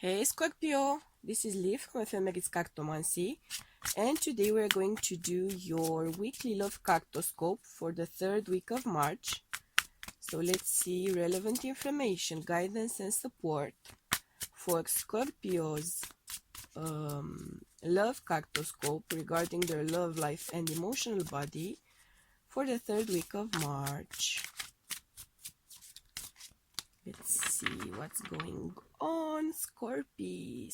Hey Scorpio, this is Liv from Ephemeris Cartomancy, and today we're going to do your weekly love cartoscope for the third week of March. So let's see relevant information, guidance and support for Scorpio's love cartoscope regarding their love life and emotional body for the third week of March. Let's see what's going on. Scorpy.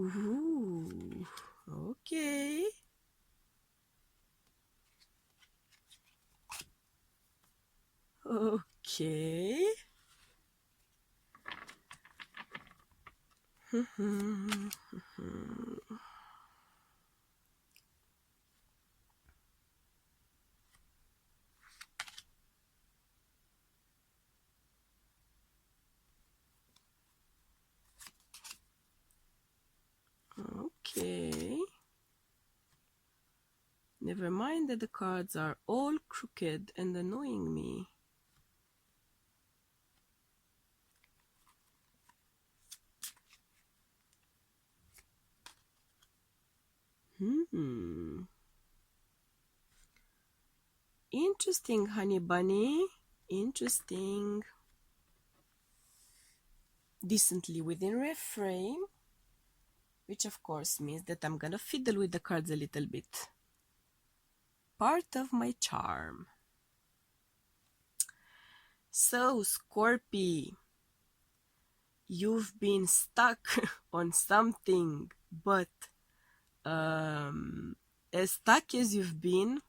Ooh, okay. Okay. Okay. Never mind that the cards are all crooked and annoying me. Interesting, honey bunny. Interesting. Decently within reframe, which of course means that I'm gonna fiddle with the cards a little bit. Part of my charm. So, Scorpy, you've been stuck on something, but as stuck as you've been,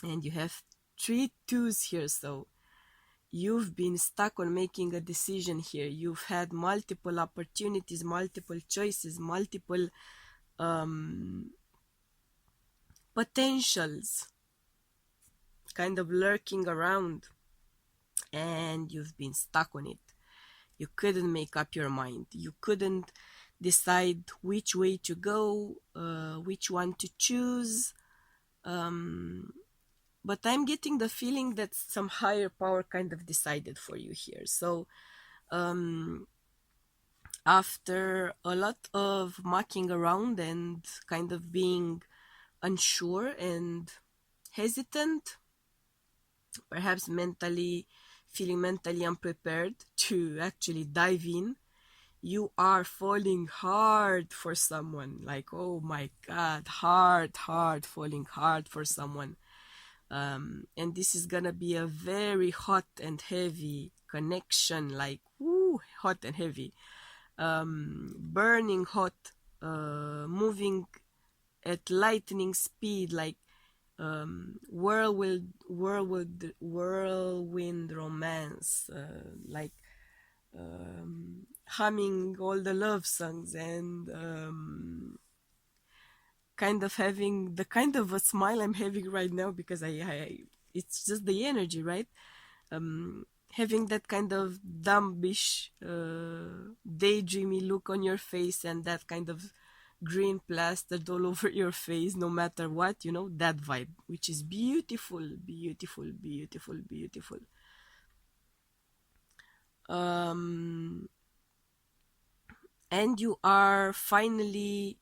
and you have 3 twos here, so you've been stuck on making a decision here. You've had multiple opportunities, multiple choices, multiple potentials kind of lurking around, and you've been stuck on it. You couldn't make up your mind. You couldn't decide which way to go, which one to choose. But I'm getting the feeling that some higher power kind of decided for you here. So after a lot of mucking around and kind of being unsure and hesitant, perhaps feeling mentally unprepared to actually dive in, you are falling hard for someone. Like, oh my God, hard falling hard for someone. And this is gonna be a very hot and heavy connection, like, woo, hot and heavy. Burning hot, moving at lightning speed, like whirlwind romance, like humming all the love songs and kind of having the kind of a smile I'm having right now, because it's just the energy, right? Having that kind of dumbish, daydreamy look on your face, and that kind of green plastered all over your face, no matter what, that vibe, which is beautiful, beautiful, beautiful, beautiful. And you are finally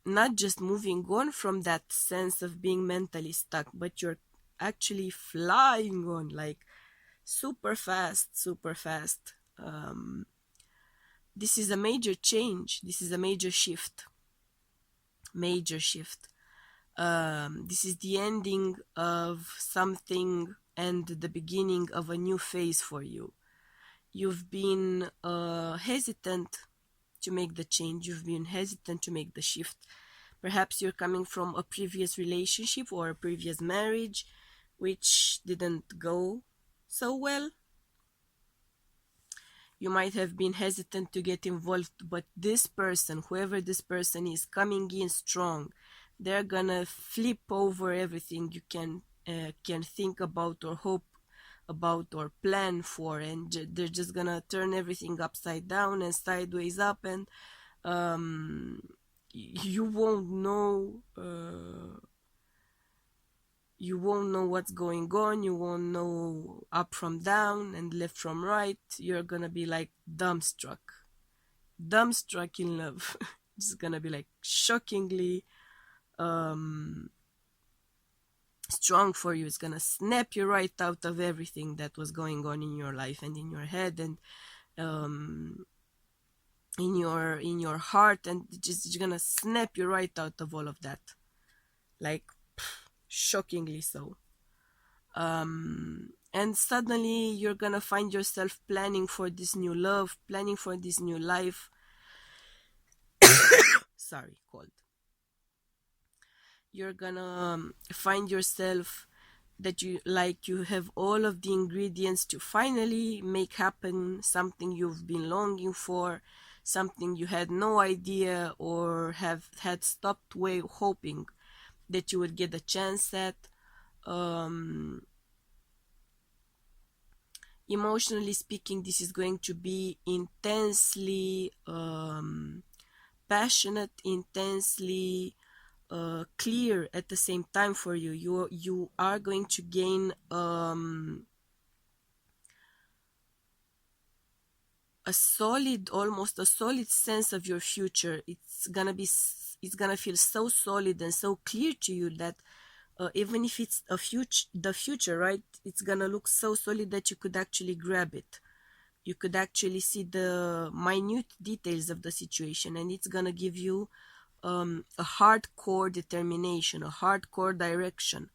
not just moving on from that sense of being mentally stuck, but you're actually flying on, like super fast, super fast. This is a major change. This is a major shift. Major shift. This is the ending of something and the beginning of a new phase for you. You've been hesitant to make the change. You've been hesitant to make the shift. Perhaps you're coming from a previous relationship or a previous marriage which didn't go so well. You might have been hesitant to get involved, but this person, whoever this person is, coming in strong. They're gonna flip over everything you can think about or hope about or plan for, and they're just gonna turn everything upside down and sideways up, and you won't know you won't know what's going on, you won't know up from down and left from right. You're gonna be like dumbstruck in love. It's gonna be like shockingly strong for you. It's gonna snap you right out of everything that was going on in your life and in your head and in your heart, and it's gonna snap you right out of all of that, like shockingly so. And suddenly you're gonna find yourself planning for this new love, planning for this new life. Sorry, cold. You're gonna find yourself that you have all of the ingredients to finally make happen something you've been longing for, something you had no idea or have had stopped way hoping that you would get a chance at. Emotionally speaking, this is going to be intensely passionate, intensely clear at the same time for you. You are going to gain almost a solid sense of your future. It's gonna feel so solid and so clear to you that even if it's the future, right? It's gonna look so solid that you could actually grab it. You could actually see the minute details of the situation, and it's gonna give you a hardcore determination, a hardcore direction.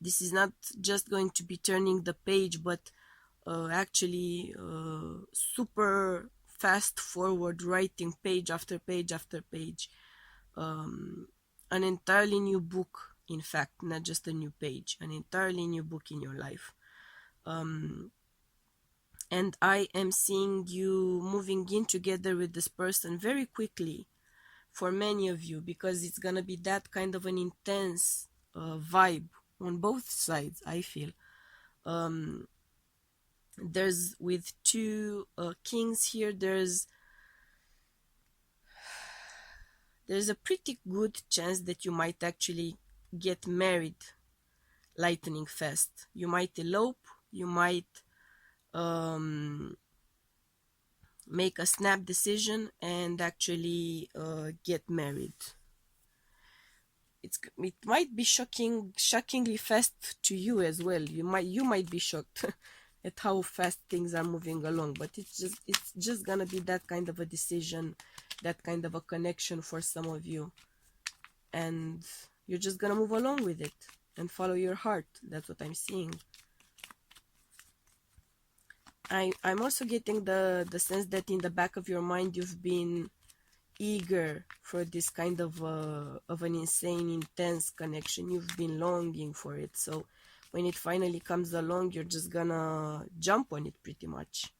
This is not just going to be turning the page, but actually super fast forward writing page after page after page. An entirely new book, in fact, not just a new page, an entirely new book in your life. And I am seeing you moving in together with this person very quickly for many of you, because it's gonna be that kind of an intense vibe on both sides, I feel. There's, with two kings here, there's a pretty good chance that you might actually get married lightning fast. You might elope, you might make a snap decision and actually get married. It might be shockingly fast to you as well. You might be shocked at how fast things are moving along, but it's just gonna be that kind of a decision, that kind of a connection for some of you, and you're just gonna move along with it and follow your heart. That's what I'm seeing. I'm also getting the sense that in the back of your mind you've been eager for this kind of an insane, intense connection. You've been longing for it, so when it finally comes along, you're just gonna jump on it pretty much.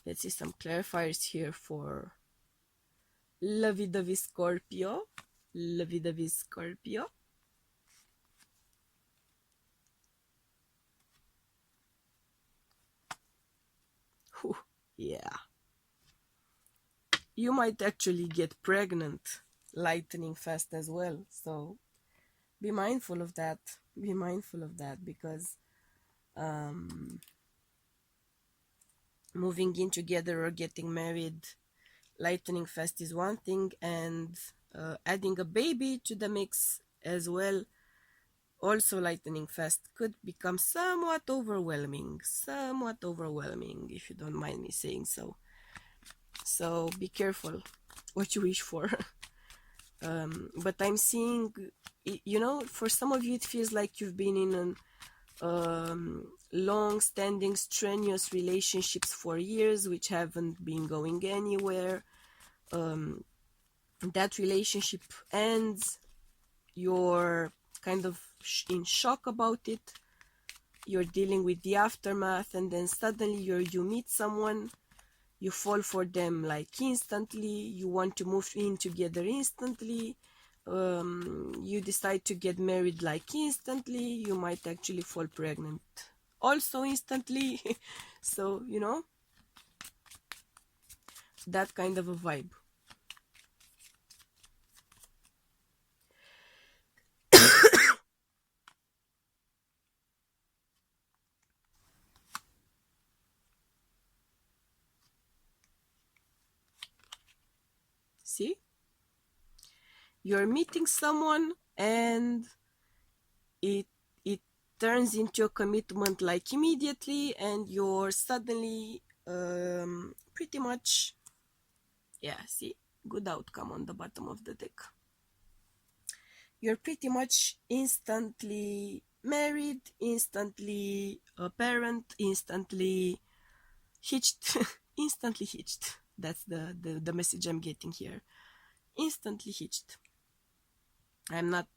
Let's see some clarifiers here for lovey-dovey Scorpio. Lovey-dovey Scorpio. Whew, yeah. You might actually get pregnant lightning fast as well, so be mindful of that. Be mindful of that, because moving in together or getting married lightning fast is one thing, and adding a baby to the mix as well, also lightning fast, could become somewhat overwhelming, if you don't mind me saying so. So be careful what you wish for. But I'm seeing, for some of you it feels like you've been in long-standing strenuous relationships for years which haven't been going anywhere. That relationship ends, you're kind of in shock about it, you're dealing with the aftermath, and then suddenly you meet someone, you fall for them like instantly, you want to move in together instantly, you decide to get married like instantly, you might actually fall pregnant also instantly. So that kind of a vibe. See? You're meeting someone and it turns into a commitment like immediately, and you're suddenly pretty much, yeah, see, good outcome on the bottom of the deck. You're pretty much instantly married, instantly a parent, instantly hitched. Instantly hitched. That's the message I'm getting here. Instantly hitched. I'm not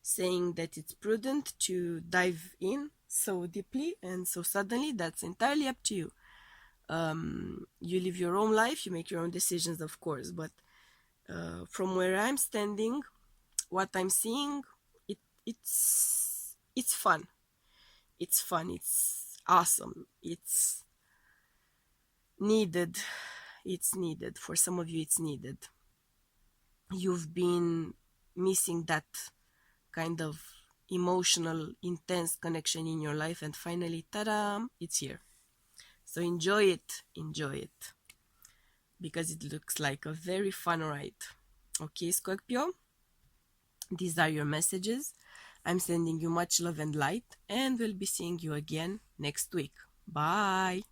saying that it's prudent to dive in so deeply and so suddenly. That's entirely up to you. You live your own life, you make your own decisions, of course, but from where I'm standing, what I'm seeing, it's fun. It's fun. It's awesome. It's needed. It's needed. For some of you, it's needed. You've been missing that kind of emotional, intense connection in your life, and finally, ta-da, it's here. So enjoy it. Enjoy it. Because it looks like a very fun ride. Okay, Scorpio? These are your messages. I'm sending you much love and light, and we'll be seeing you again next week. Bye!